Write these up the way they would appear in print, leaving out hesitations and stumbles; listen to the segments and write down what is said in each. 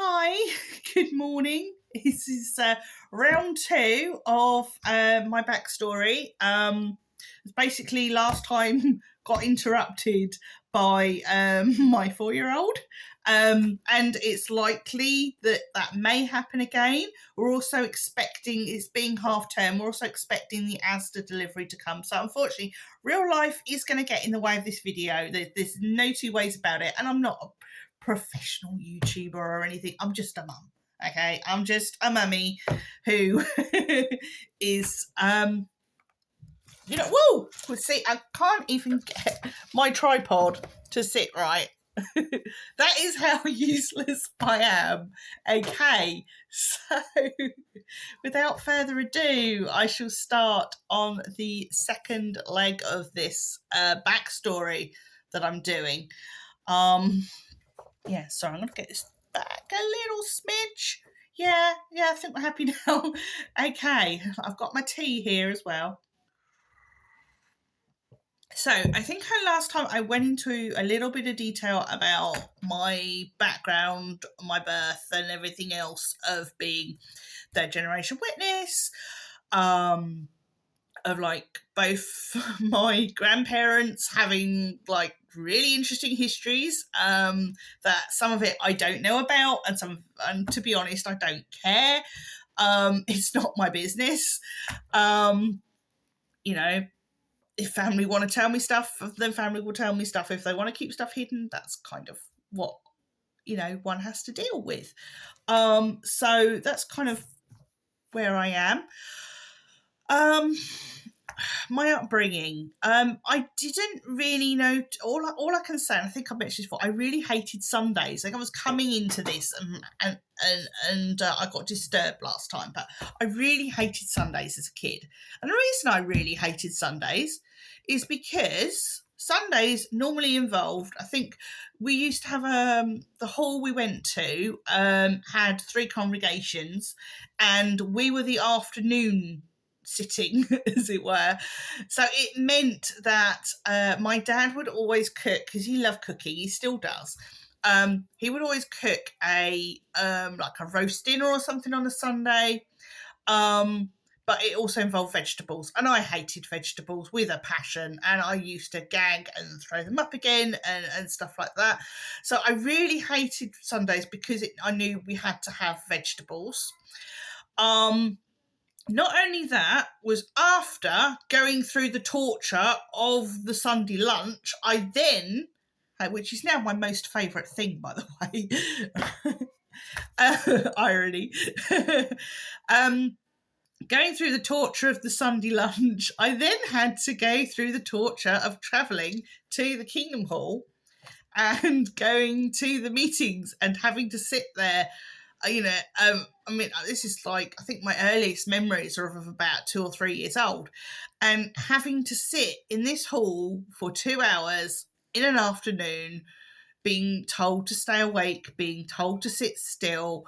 Hi, good morning. This is round two of my backstory. Basically, last time got interrupted by my 4-year-old, and it's likely that may happen again. We're also expecting, it's being half term, we're also expecting the Asda delivery to come. So unfortunately, real life is going to get in the way of this video. There's no two ways about it, and I'm not a professional YouTuber or anything. I'm just a mum. Okay, I'm just a mummy who is whoa, well, see, I can't even get my tripod to sit right. That is how useless I am. Okay, so without further ado, I shall start on the second leg of this backstory that I'm doing. Yeah, sorry, I'm going to get this back a little smidge. Yeah, I think we're happy now. Okay, I've got my tea here as well. So I think last time I went into a little bit of detail about my background, my birth, and everything else of being third generation witness, of like both my grandparents having like really interesting histories, that some of it I don't know about, and to be honest, I don't care. It's not my business. If family want to tell me stuff, then family will tell me stuff. If they want to keep stuff hidden, that's kind of what, one has to deal with. So that's kind of where I am. My upbringing. I didn't really know. All I can say, and I think I mentioned before, I really hated Sundays. Like I was coming into this, and I got disturbed last time, but I really hated Sundays as a kid. And the reason I really hated Sundays is because Sundays normally involved, I think we used to have the hall we went to had 3 congregations, and we were the afternoon sitting, as it were. So it meant that my dad would always cook, because he loved cooking, he still does. He would always cook like a roast dinner or something on a Sunday. But it also involved vegetables, and I hated vegetables with a passion, and I used to gag and throw them up again and stuff like that. So I really hated Sundays because I knew we had to have vegetables. Not only that, was after going through the torture of the Sunday lunch, I then, which is now my most favourite thing, by the way, irony, going through the torture of the Sunday lunch, I then had to go through the torture of travelling to the Kingdom Hall and going to the meetings and having to sit there. This is like, I think my earliest memories are of about 2 or 3 years old, and having to sit in this hall for 2 hours in an afternoon, being told to stay awake, being told to sit still.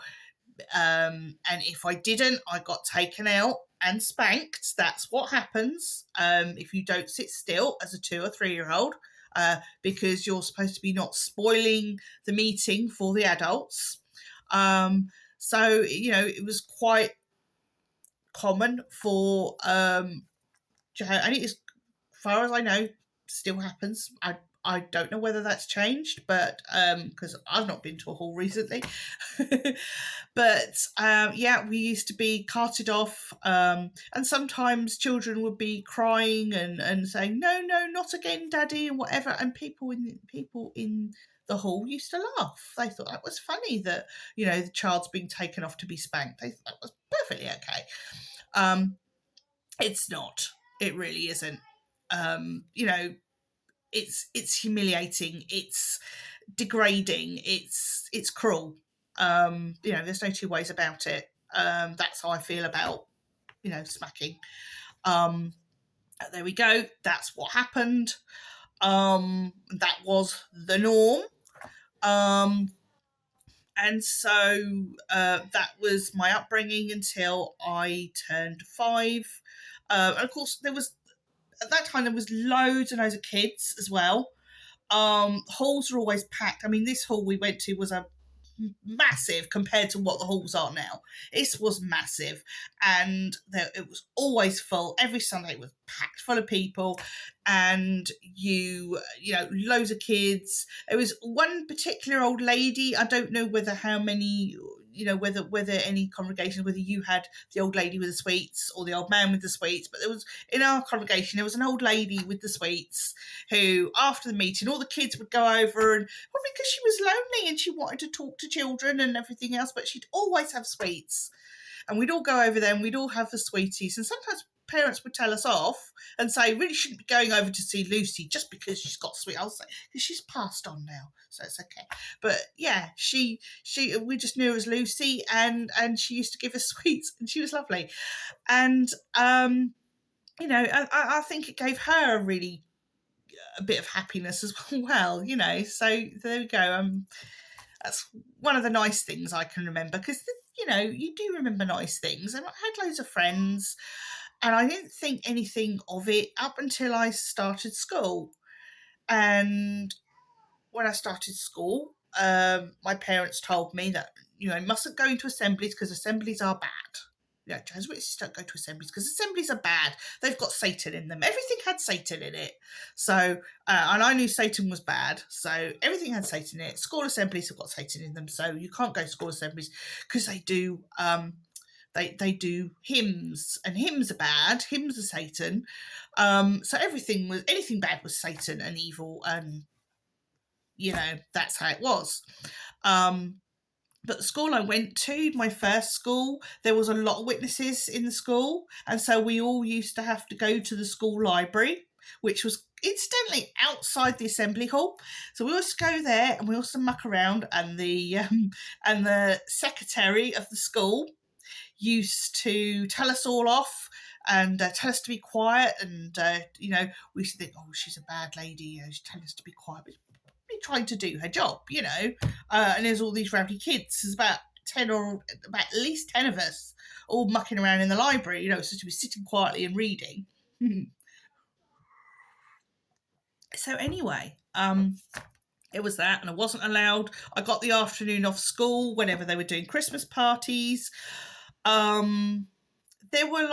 And if I didn't, I got taken out and spanked. That's what happens if you don't sit still as a 2 or 3-year-old, because you're supposed to be not spoiling the meeting for the adults. So, it was quite common for, and as far as I know, still happens. I don't know whether that's changed, but because I've not been to a hall recently. But we used to be carted off, and sometimes children would be crying and saying, no, not again, Daddy, and whatever. And people in the hall used to laugh. They thought that was funny that, the child's being taken off to be spanked. They thought that was perfectly okay. It's not. It really isn't. It's humiliating. It's degrading. It's cruel. There's no two ways about it. That's how I feel about, smacking. There we go. That's what happened. That was the norm. And so that was my upbringing until I turned 5. And of course, at that time, there was loads and loads of kids as well. Halls were always packed. I mean, this hall we went to was a massive compared to what the halls are now. This was massive, and it was always full. Every Sunday it was packed full of people, and loads of kids. There was one particular old lady. I don't know whether any congregation, whether you had the old lady with the sweets or the old man with the sweets, but there was, in our congregation, there was an old lady with the sweets who, after the meeting, all the kids would go over, and probably because she was lonely and she wanted to talk to children and everything else, but she'd always have sweets. And we'd all go over there and we'd all have the sweeties. And sometimes parents would tell us off and say, really shouldn't be going over to see Lucy just because she's got sweet. I'll say, because she's passed on now, so it's okay. But yeah, we just knew her as Lucy, and she used to give us sweets, and she was lovely. And I think it gave her a bit of happiness as well. So there we go. That's one of the nice things I can remember, because you do remember nice things. And I had loads of friends, and I didn't think anything of it up until I started school. And when I started school, my parents told me that, I mustn't go into assemblies because assemblies are bad. Jehovah's Witnesses don't go to assemblies because assemblies are bad. They've got Satan in them. Everything had Satan in it. So, and I knew Satan was bad. So everything had Satan in it. School assemblies have got Satan in them. So you can't go to school assemblies because they do... They do hymns, and hymns are bad. Hymns are Satan. So anything bad was Satan and evil, and that's how it was. But the school I went to, my first school, there was a lot of witnesses in the school, and so we all used to have to go to the school library, which was incidentally outside the assembly hall. So we used to go there, and we also muck around, and the secretary of the school used to tell us all off and tell us to be quiet, and we used to think, oh, she's a bad lady, she's telling us to be quiet, but she's trying to do her job, and there's all these rowdy kids. There's about at least 10 of us all mucking around in the library, so to be sitting quietly and reading. So anyway, it was that, and I wasn't allowed. I got the afternoon off school whenever they were doing Christmas parties. There were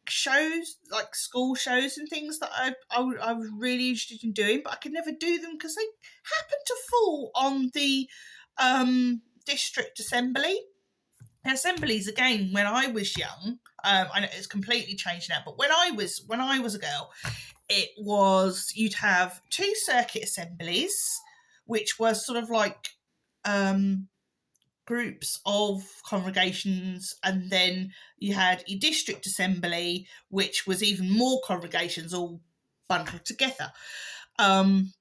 shows, like school shows and things that I was really interested in doing, but I could never do them because they happened to fall on the district assembly. And assemblies, again, when I was young, I know it's completely changed now, but when I was a girl, it was, you'd have 2 circuit assemblies, which were sort of like groups of congregations, and then you had your district assembly, which was even more congregations all bundled together. And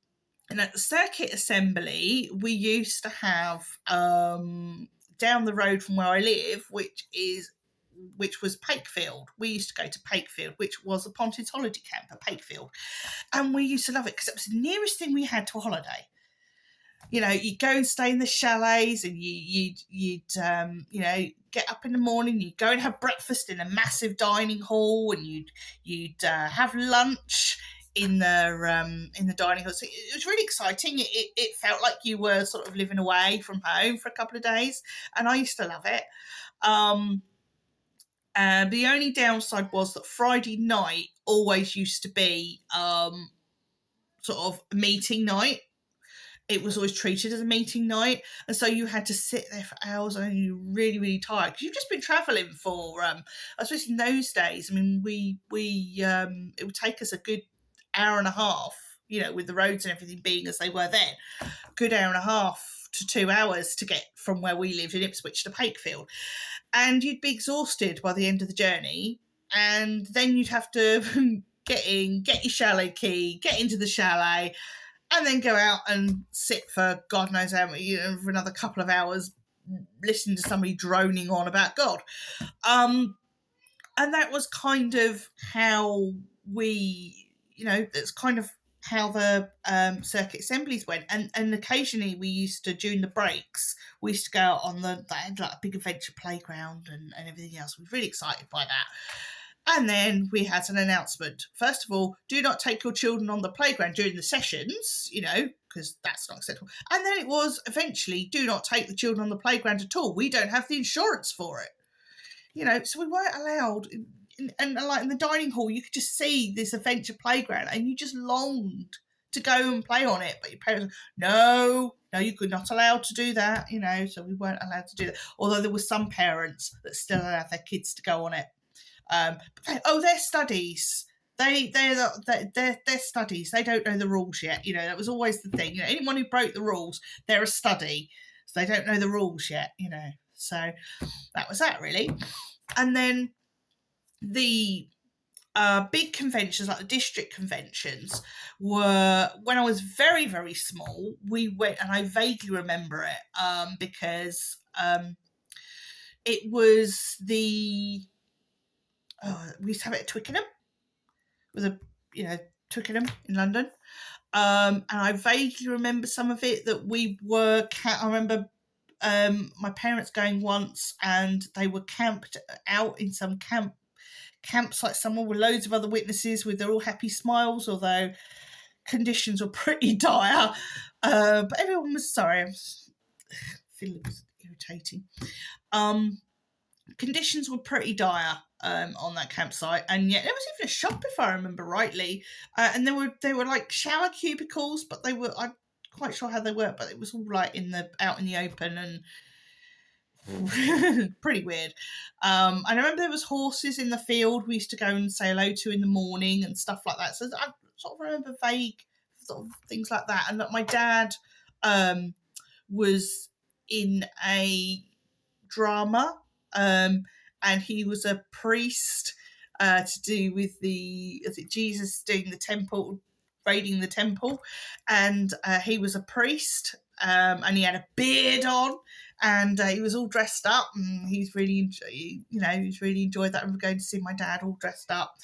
at the circuit assembly, we used to have down the road from where I live, which was Pakefield. We used to go to Pakefield, which was a Pontins holiday camp at Pakefield, and we used to love it because it was the nearest thing we had to a holiday. You'd go and stay in the chalets, and you'd get up in the morning, you'd go and have breakfast in a massive dining hall, and you'd have lunch in the dining hall. So it was really exciting. It felt like you were sort of living away from home for a couple of days, and I used to love it. And the only downside was that Friday night always used to be sort of meeting night. It was always treated as a meeting night, and so you had to sit there for hours, and you're really, really tired because you've just been travelling for. I suppose in those days, I mean, we it would take us a good hour and a half, with the roads and everything being as they were then, a good hour and a half to 2 hours to get from where we lived in Ipswich to Pakefield, and you'd be exhausted by the end of the journey, and then you'd have to get your chalet key, get into the chalet, and then go out and sit for God knows how many, for another couple of hours, listening to somebody droning on about God. And that was kind of how that's kind of how the circuit assemblies went. And occasionally we used to, during the breaks, we used to go out on they had like a big adventure playground and everything else. We were really excited by that. And then we had an announcement. First of all, do not take your children on the playground during the sessions, because that's not acceptable. And then it was eventually, do not take the children on the playground at all. We don't have the insurance for it. So we weren't allowed. And like in the dining hall, you could just see this adventure playground and you just longed to go and play on it. But your parents, no, you could not allowed to do that, so we weren't allowed to do that. Although there were some parents that still allowed their kids to go on it. Their studies. Their studies. They don't know the rules yet. That was always the thing. Anyone who broke the rules, they're a study. So they don't know the rules yet, So that was that, really. And then the big conventions, like the district conventions, were when I was very, very small. We went, and I vaguely remember it because it was we used to have it at Twickenham, Twickenham in London. And I vaguely remember some of it that we were. I remember my parents going once, and they were camped out in some campsite somewhere with loads of other witnesses with their all happy smiles, although conditions were pretty dire. But everyone was sorry. I feel it was irritating. Conditions were pretty dire on that campsite, and yet there was even a shop, if I remember rightly, and they were like shower cubicles, but they were, I'm quite sure how they work, but it was all like out in the open and pretty weird. And I remember there was horses in the field we used to go and say hello to in the morning and stuff like that. So I sort of remember vague sort of things like that. And that my dad was in a drama, and he was a priest to do with Jesus doing the temple, raiding the temple, and he was a priest, and he had a beard on, and he was all dressed up, and he's really enjoyed that. And going to see my dad all dressed up,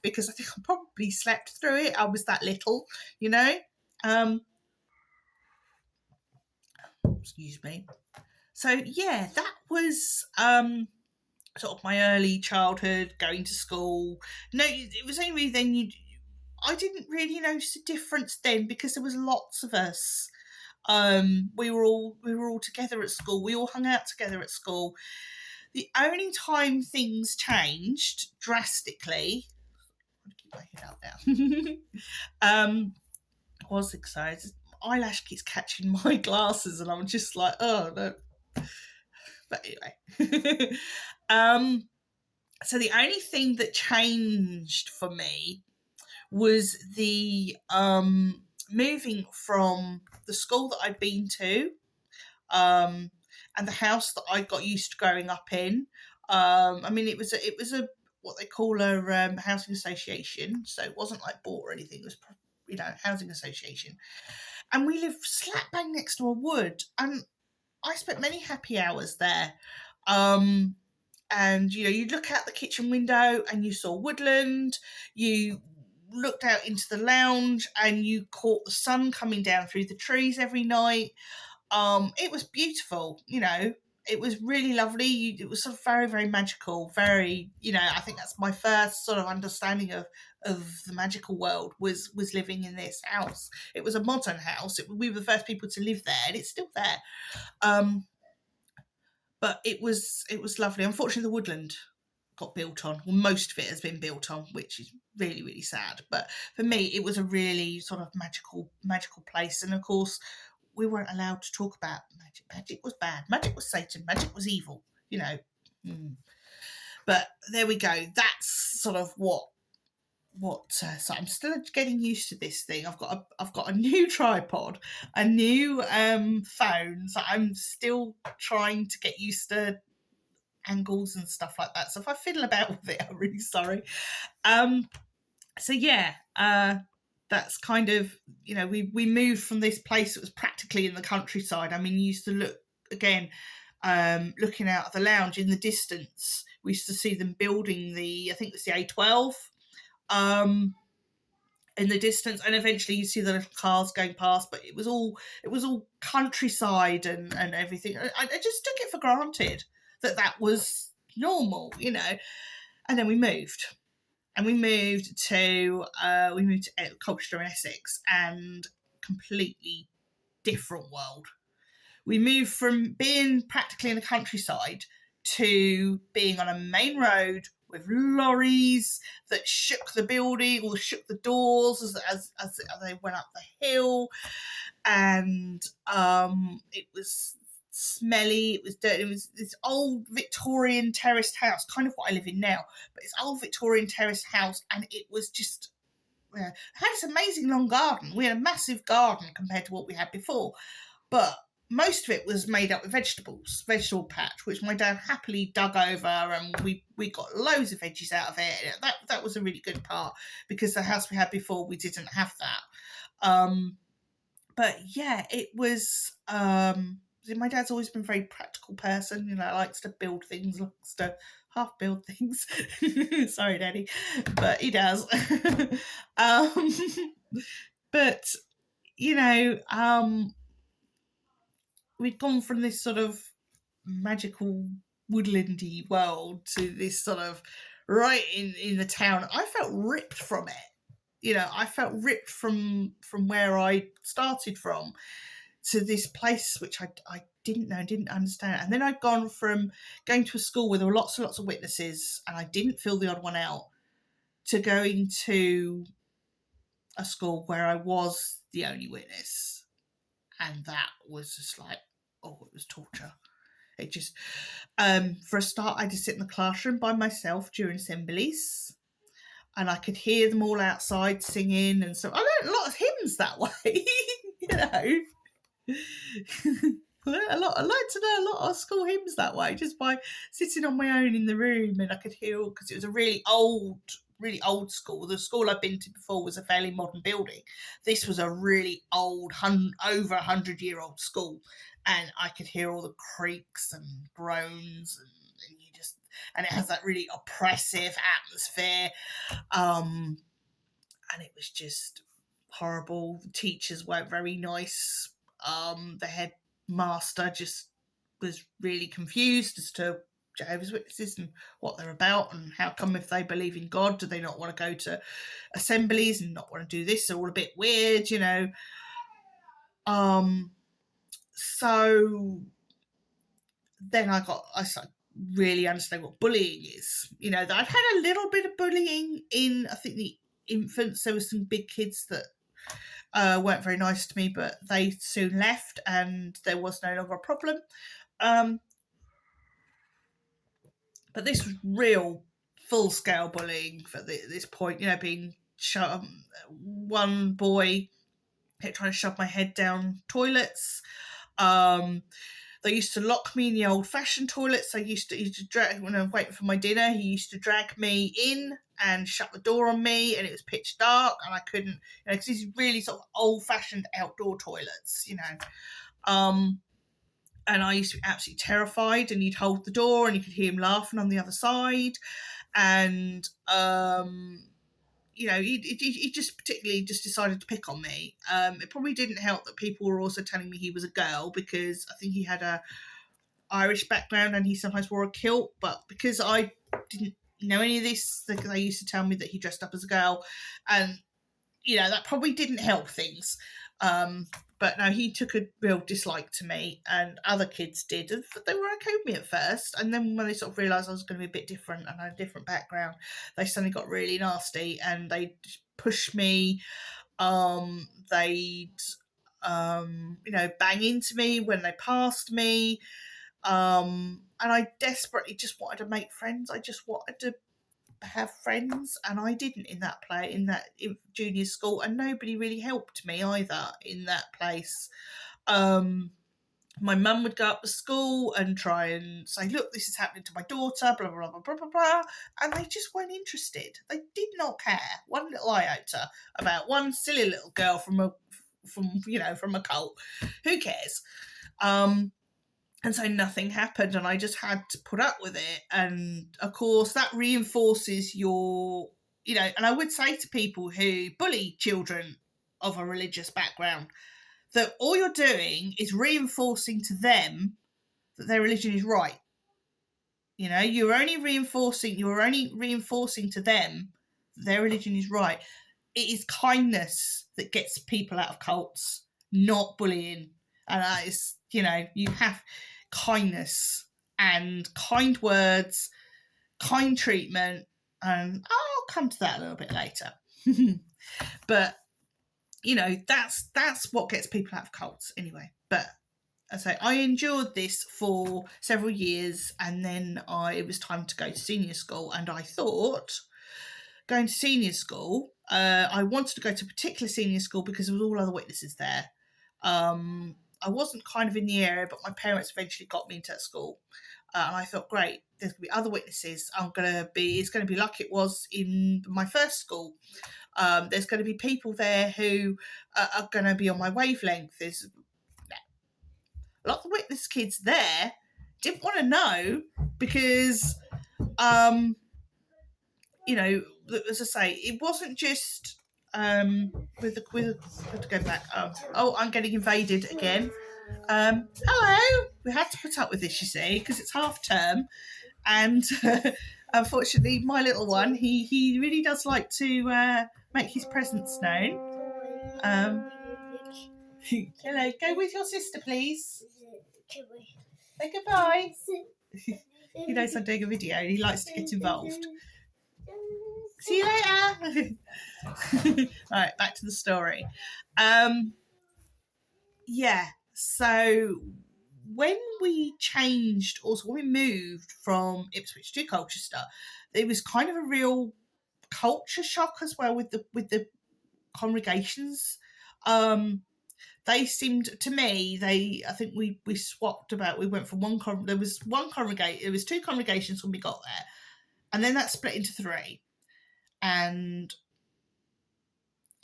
because I think I probably slept through it. I was that little, excuse me. So yeah, that was sort of my early childhood, going to school. No, it was only really then I didn't really notice a difference then, because there was lots of us. We were all together at school. We all hung out together at school. The only time things changed drastically, I'm going to keep my head out now, was excited. Eyelash keeps catching my glasses, and I'm just like, oh no. But anyway, so the only thing that changed for me was the moving from the school that I'd been to, and the house that I got used to growing up in. I mean, it was a what they call a housing association, so it wasn't like bought or anything. It was housing association, and we lived slap bang next to a wood, and I spent many happy hours there. And you look out the kitchen window and you saw woodland. You looked out into the lounge and you caught the sun coming down through the trees every night. It was beautiful, it was really lovely. It was sort of very, very magical, very, I think that's my first sort of understanding of the magical world was living in this house. It was a modern house. We were the first people to live there, and it's still there. But it was lovely. Unfortunately, the woodland got built on. Well, most of it has been built on, which is really, really sad. But for me, it was a really sort of magical place. And of course, we weren't allowed to talk about magic. Magic was bad. Magic was Satan. Magic was evil. But there we go. That's sort of what. So I'm still getting used to this thing. I've got a new tripod, a new phone. So I'm still trying to get used to angles and stuff like that. So if I fiddle about with it, I'm really sorry. So yeah, that's kind of, we moved from this place that was practically in the countryside. I mean, you used to look again, looking out of the lounge in the distance. We used to see them building I think it was the A12. In the distance, and eventually you see the little cars going past, but it was all countryside and everything. I just took it for granted that was normal, and And then we moved. And we moved to Colchester in Essex, and completely different world. We moved from being practically in the countryside to being on a main road with lorries that shook the building or shook the doors as they went up the hill. And it was smelly, it was dirty. It was this old Victorian terraced house, kind of what I live in now, but it's old Victorian terraced house, and it was just had this amazing long garden. We had a massive garden compared to what we had before, but most of it was made up with vegetable patch, which my dad happily dug over, and we got loads of veggies out of it. That was a really good part, because the house we had before, we didn't have that. But yeah, it was. My dad's always been a very practical person, likes to build things, likes to half build things. Sorry, Daddy, but he does. But we'd gone from this sort of magical woodlandy world to this sort of right in the town. I felt ripped from it. I felt ripped from where I started from to this place which I didn't know, didn't understand. And then I'd gone from going to a school where there were lots and lots of witnesses and I didn't feel the odd one out, to going to a school where I was the only witness. And that was just like, it was torture. It just, for a start, I just sit in the classroom by myself during assemblies, and I could hear them all outside singing, and so I learned a lot of hymns that way. I like to know a lot of school hymns that way, just by sitting on my own in the room, and I could hear, because it was a really old school. The school I'd been to before was a fairly modern building. This was a really old, over 100-year-old school, and I could hear all the creaks and groans, and it has that really oppressive atmosphere, and it was just horrible. The teachers weren't very nice. The headmaster just was really confused as to Jehovah's Witnesses and what they're about, and how come, if they believe in God, do they not want to go to assemblies and not want to do this? They're all a bit weird, So then I started really understand what bullying is. That I'd had a little bit of bullying in, I think, the infants. There were some big kids that weren't very nice to me, but they soon left and there was no longer a problem. But this was real full-scale bullying for this point, being shut. One boy trying to shove my head down toilets. They used to lock me in the old-fashioned toilets. He used to drag, when I was waiting for my dinner, he used to drag me in and shut the door on me, and it was pitch dark, and I couldn't, because these really sort of old-fashioned outdoor toilets, and I used to be absolutely terrified, and he'd hold the door, and you could hear him laughing on the other side, and he just particularly just decided to pick on me. It probably didn't help that people were also telling me he was a girl, because I think he had a Irish background and he sometimes wore a kilt, but because I didn't know any of this, they used to tell me that he dressed up as a girl, and that probably didn't help things. But no, he took a real dislike to me, and other kids did. And they were okay with me at first, and then when they sort of realised I was going to be a bit different and I had a different background, they suddenly got really nasty, and they'd push me. They'd bang into me when they passed me. And I desperately just wanted to make friends. I just wanted to have friends, and I didn't in that junior school, and nobody really helped me either in that place. My mum would go up to school and try and say, look, this is happening to my daughter, blah blah blah blah blah blah, and they just weren't interested. They did not care one little iota about one silly little girl from a cult. Who cares? And so nothing happened, and I just had to put up with it. And of course, that reinforces your, and I would say to people who bully children of a religious background that all you're doing is reinforcing to them that their religion is right. You know, you're only reinforcing to them that their religion is right. It is kindness that gets people out of cults, not bullying. And that is, you know, you have kindness and kind words, kind treatment, and I'll come to that a little bit later. But you know, that's what gets people out of cults anyway. But so I endured this for several years, and then it was time to go to senior school, and I thought going to senior school, I wanted to go to a particular senior school because there was all other witnesses there. I wasn't kind of in the area, but my parents eventually got me into that school. And I thought, great, there's going to be other witnesses. It's going to be like it was in my first school. There's going to be people there who are going to be on my wavelength. There's a lot of witness kids there didn't want to know because, you know, as I say, it wasn't just with to go back. Oh, I'm getting invaded again. Hello. We had to put up with this, you see, because it's half term, and unfortunately, my little one, he really does like to make his presence known. Hello, go with your sister, please. Say goodbye. He knows I'm doing a video and he likes to get involved. See you later. Right, back to the story. Yeah, so when we changed, also when we moved from Ipswich to Colchester, it was kind of a real culture shock as well with the congregations. They seemed to me, I think we swapped about, we went from there was two congregations when we got there, and then that split into three. And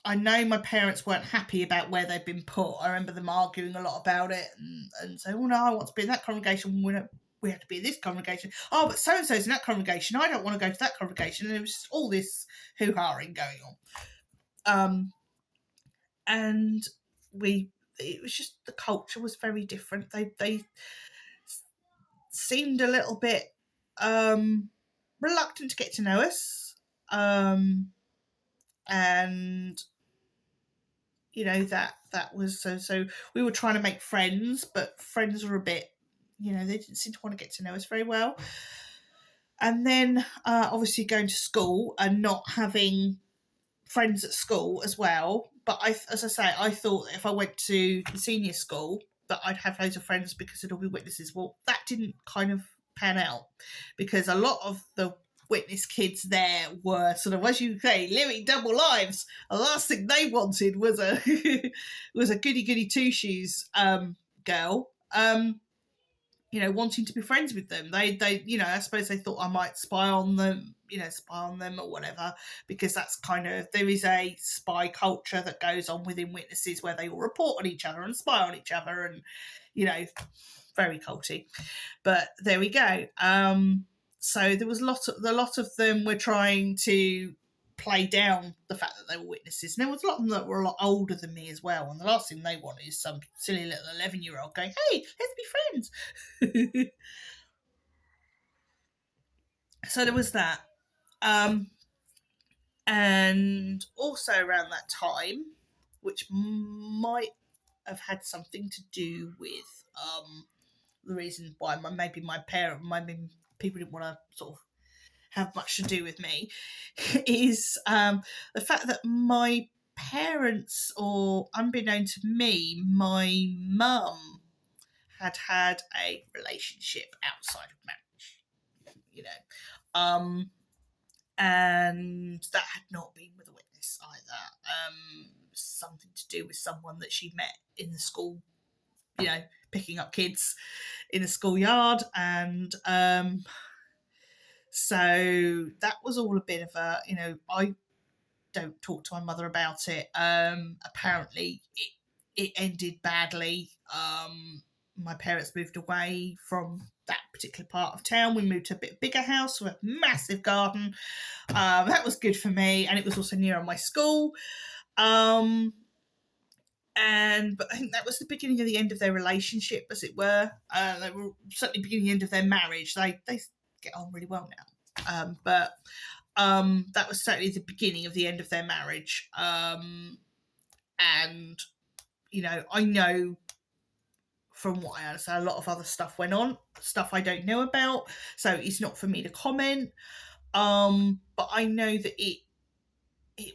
I know my parents weren't happy about where they'd been put. I remember them arguing a lot about it and saying, well, no, I want to be in that congregation. We have to be in this congregation. Oh, but so-and-so's in that congregation. I don't want to go to that congregation. And it was just all this hoo-haing going on. And it was just, the culture was very different. They seemed a little bit reluctant to get to know us. And you know, that was so we were trying to make friends, but friends were a bit, you know, they didn't seem to want to get to know us very well. And then obviously going to school and not having friends at school as well. But as I say, I thought that if I went to the senior school that I'd have loads of friends because it'll be witnesses. Well, that didn't kind of pan out, because a lot of the witness kids there were sort of, as you say, living double lives. The last thing they wanted was a was a goody two shoes girl, you know, wanting to be friends with them. They you know, I suppose they thought I might spy on them or whatever, because that's kind of, there is a spy culture that goes on within witnesses where they all report on each other and spy on each other, and you know, very culty. But there we go. So there was a lot of them were trying to play down the fact that they were witnesses. And there was a lot of them that were a lot older than me as well. And the last thing they want is some silly little 11-year-old going, hey, let's be friends. So there was that. And also around that time, which might have had something to do with the reason why maybe people didn't want to sort of have much to do with me, is the fact that my parents, or unbeknown to me, my mum had a relationship outside of marriage, you know, and that had not been with a witness either. Something to do with someone that she met in the school, you know, picking up kids in the schoolyard, and so that was all a bit of a, you know, I don't talk to my mother about it. Apparently it ended badly. My parents moved away from that particular part of town. We moved to a bit bigger house with a massive garden. That was good for me, and it was also near my school. But I think that was the beginning of the end of their relationship, as it were. They were certainly beginning the end of their marriage. They get on really well now. But that was certainly the beginning of the end of their marriage. And, you know, I know from what I understand, a lot of other stuff went on, stuff I don't know about. So it's not for me to comment. But I know that it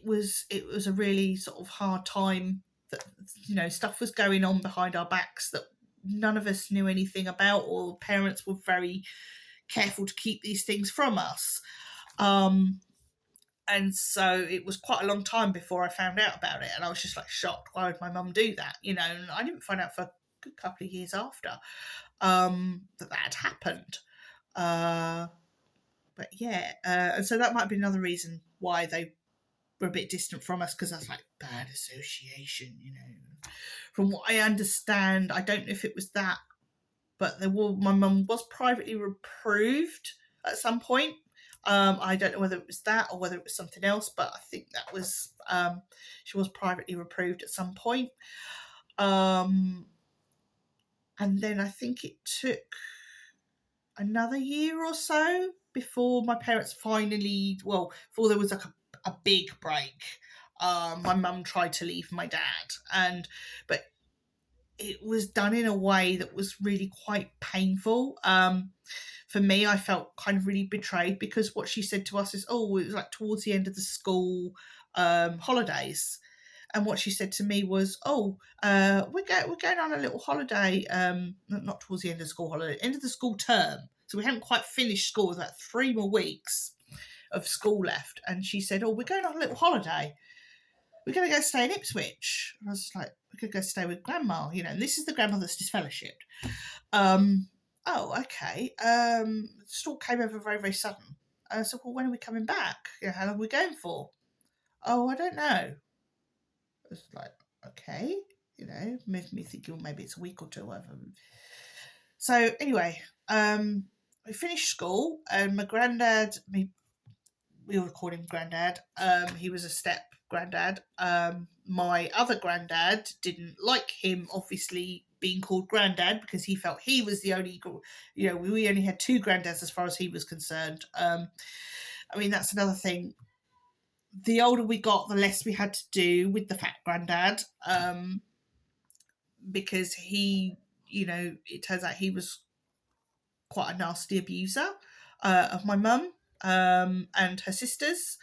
was a really sort of hard time, that, you know, stuff was going on behind our backs that none of us knew anything about, or parents were very careful to keep these things from us. And so it was quite a long time before I found out about it, and I was just like shocked. Why would my mum do that? You know, and I didn't find out for a good couple of years after that had happened. But yeah, and so that might be another reason why they were a bit distant from us, because that's like bad association, you know. From what I understand, I don't know if it was that, but my mum was privately reproved at some point. I don't know whether it was that or whether it was something else, but I think that was she was privately reproved at some point. And then I think it took another year or so before my parents finally, well, before there was like a big break. My mum tried to leave my dad, but it was done in a way that was really quite painful. For me, I felt kind of really betrayed, because what she said to us is, oh, it was like towards the end of the school holidays. And what she said to me was, oh, we're going on a little holiday, not towards the end of the school holiday, end of the school term. So we hadn't quite finished school, with like 3 more weeks of school left. And she said, oh, we're going on a little holiday. We're going to go stay in Ipswich. And I was like, we're going to go stay with Grandma, you know, and this is the grandma that's disfellowshipped. Oh, okay. The all came over very, very sudden. I said, well, when are we coming back? You know, how long are we going for? Oh, I don't know. I was like, okay, you know, made me thinking, well, maybe it's a week or two, whatever. So anyway, we finished school, and my granddad, we were calling him Granddad. He was a step granddad. My other granddad didn't like him, obviously, being called Granddad, because he felt he was the only, you know, we only had 2 granddads as far as he was concerned. I mean, that's another thing. The older we got, the less we had to do with the fat granddad, because he, you know, it turns out he was quite a nasty abuser of my mum and her sisters.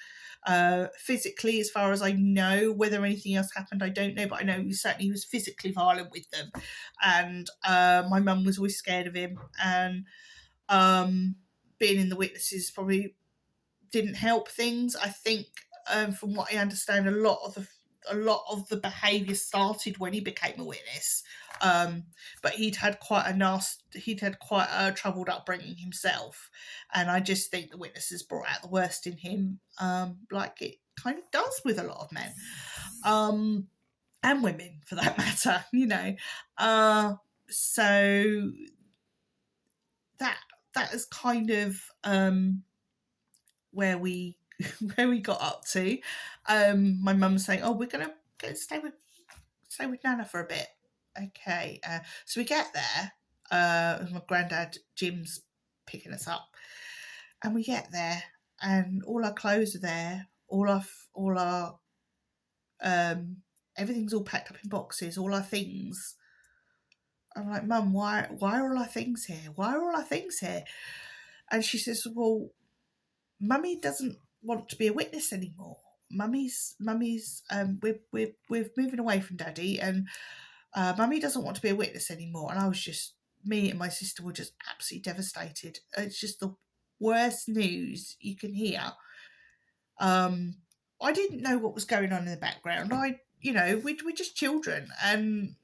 Physically, as far as I know, whether anything else happened, I don't know, but I know he was physically violent with them, and my mum was always scared of him, and being in the witnesses probably didn't help things. I think, from what I understand, a lot of the behaviour started when he became a witness, but he'd had quite a troubled upbringing himself, and I just think the witnesses brought out the worst in him, like it kind of does with a lot of men, and women for that matter, you know. So that is kind of where we got up to. My mum saying, oh, we're gonna go stay with Nana for a bit. Okay, so we get there, my granddad Jim's picking us up, and we get there, and all our clothes are there, all our everything's all packed up in boxes, all our things. I'm like, Mum, why are all our things here? Why are all our things here? And she says, well, Mummy doesn't want to be a witness anymore. Mummy's we're moving away from Daddy, and Mummy doesn't want to be a witness anymore. And I was just, me and my sister were just absolutely devastated. It's just the worst news you can hear. I didn't know what was going on in the background. We're just children, and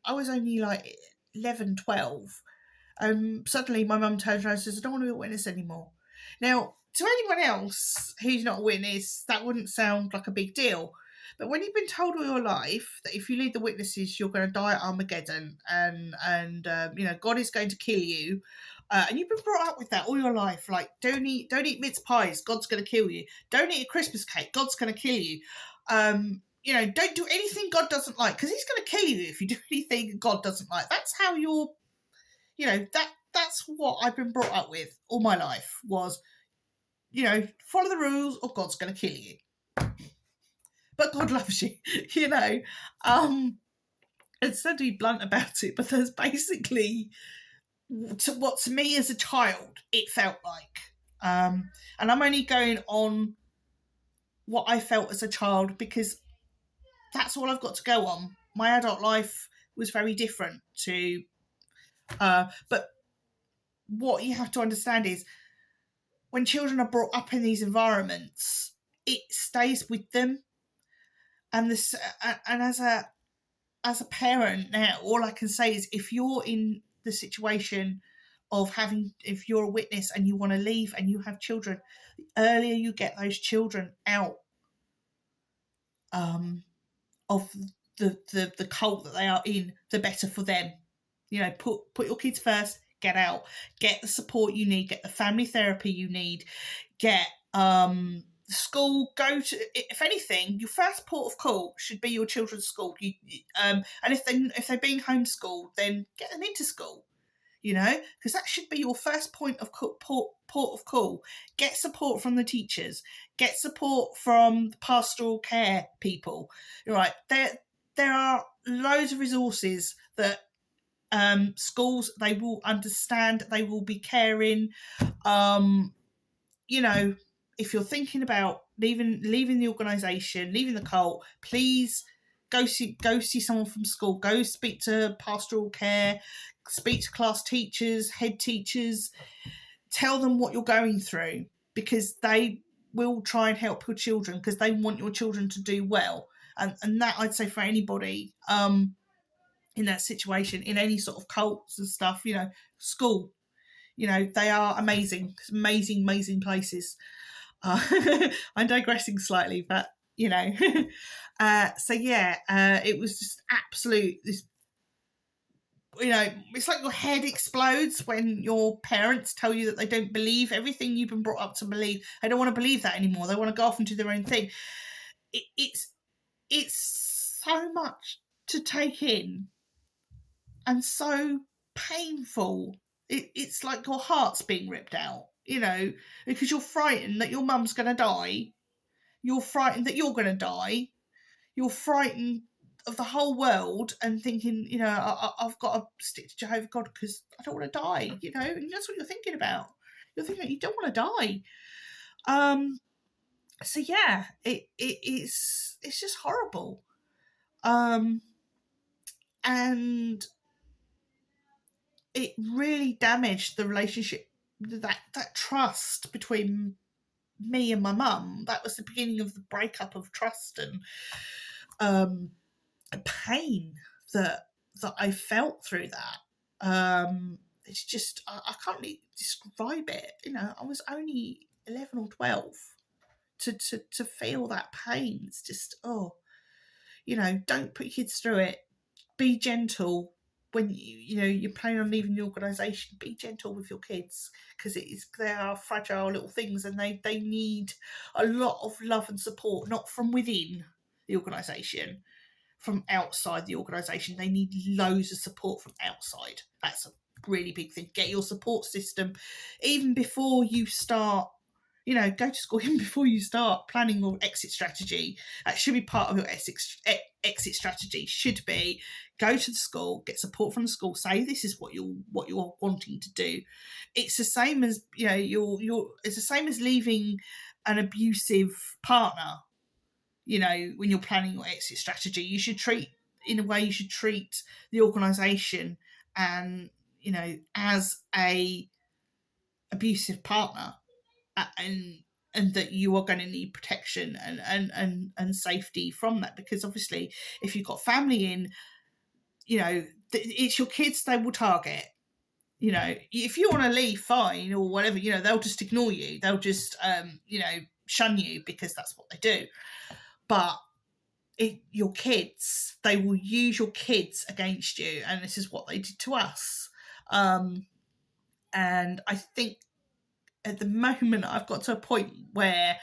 I was only like 11, 12. Suddenly my mum turns around and says, I don't want to be a witness anymore. Now, to anyone else who's not a witness, that wouldn't sound like a big deal. But when you've been told all your life that if you lead the witnesses, you're going to die at Armageddon, and God is going to kill you, and you've been brought up with that all your life, like don't eat mince pies, God's going to kill you. Don't eat a Christmas cake, God's going to kill you. Don't do anything God doesn't like, because He's going to kill you if you do anything God doesn't like. That's how you're, that's what I've been brought up with all my life was, you know, follow the rules or God's going to kill you. But God loves you, you know. Instead to be blunt about it, but there's basically what to me as a child it felt like. And I'm only going on what I felt as a child because that's all I've got to go on. My adult life was very different to, but what you have to understand is when children are brought up in these environments, it stays with them. And this, and as a parent now, all I can say is if you're in the situation of if you're a witness and you want to leave and you have children, the earlier you get those children out of the cult that they are in, the better for them. You know, put your kids first, get out, get the support you need, get the family therapy you need, get school, go to, if anything, your first port of call should be your children's school. And if they're being homeschooled, then get them into school, you know, because that should be your first point of port of call. Get support from the teachers, get support from the pastoral care people. Right, there are loads of resources that schools, they will understand, they will be caring. You know, if you're thinking about leaving the organisation, leaving the cult, please go see someone from school. Go speak to pastoral care, speak to class teachers, head teachers. Tell them what you're going through because they will try and help your children because they want your children to do well. And that I'd say for anybody in that situation, in any sort of cults and stuff, you know, school, you know, they are amazing places. I'm digressing slightly, but you know, so yeah, it was just absolute. This, you know, it's like your head explodes when your parents tell you that they don't believe everything you've been brought up to believe. They don't want to believe that anymore. They want to go off and do their own thing. It's so much to take in and so painful. It's like your heart's being ripped out, you know, because you're frightened that your mum's going to die. You're frightened that you're going to die. You're frightened of the whole world and thinking, you know, I've got to stick to Jehovah God because I don't want to die, you know, and that's what you're thinking about. You're thinking you don't want to die. So yeah, it's just horrible. And it really damaged the relationship, that trust between me and my mum. That was the beginning of the breakup of trust and pain that I felt through that. It's just I can't really describe it. You know, I was only 11 or 12 to feel that pain. It's just, oh, you know, don't put your kids through it. Be gentle when you know you're planning on leaving the organisation. Be gentle with your kids because they are fragile little things and they need a lot of love and support, not from within the organisation, from outside the organisation. They need loads of support from outside. That's a really big thing. Get your support system even before you start. You know, go to school even before you start planning your exit strategy. That should be part of your exit strategy. Should be go to the school, get support from the school, say this is what you're wanting to do. It's the same as, you know, it's the same as leaving an abusive partner. You know, when you're planning your exit strategy, you should treat the organisation and, you know, as a abusive partner. And that you are going to need protection and safety from that, because obviously if you've got family in, you know, it's your kids they will target. You know, if you want to leave, fine, or whatever, you know, they'll just ignore you. They'll just you know, shun you because that's what they do. But your kids, they will use your kids against you, and this is what they did to us. And I think at the moment I've got to a point where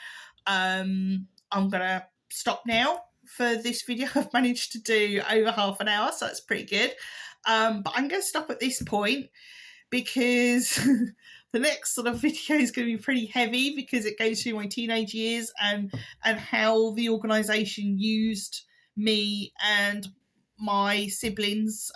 I'm gonna stop now for this video. I've managed to do over half an hour, so that's pretty good. But I'm going to stop at this point. because the next sort of video is going to be pretty heavy because it goes through my teenage years and how the organisation used me and my siblings,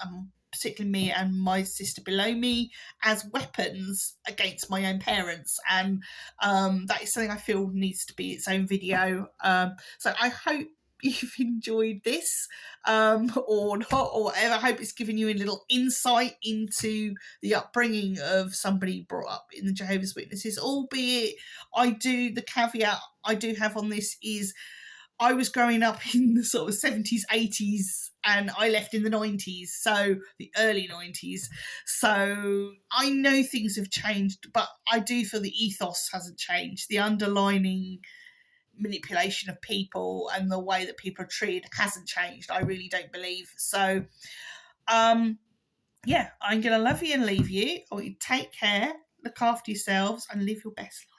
particularly me and my sister below me, as weapons against my own parents. And that is something I feel needs to be its own video. So I hope you've enjoyed this or not, or whatever. I hope it's given you a little insight into the upbringing of somebody brought up in the Jehovah's Witnesses, albeit the caveat I do have on this is I was growing up in the sort of 70s, 80s, and I left in the 90s, so the early 90s. So I know things have changed, but I do feel the ethos hasn't changed. The underlining manipulation of people and the way that people are treated hasn't changed. I really don't believe. So, yeah, I'm going to love you and leave you. I want you to take care, look after yourselves, and live your best life.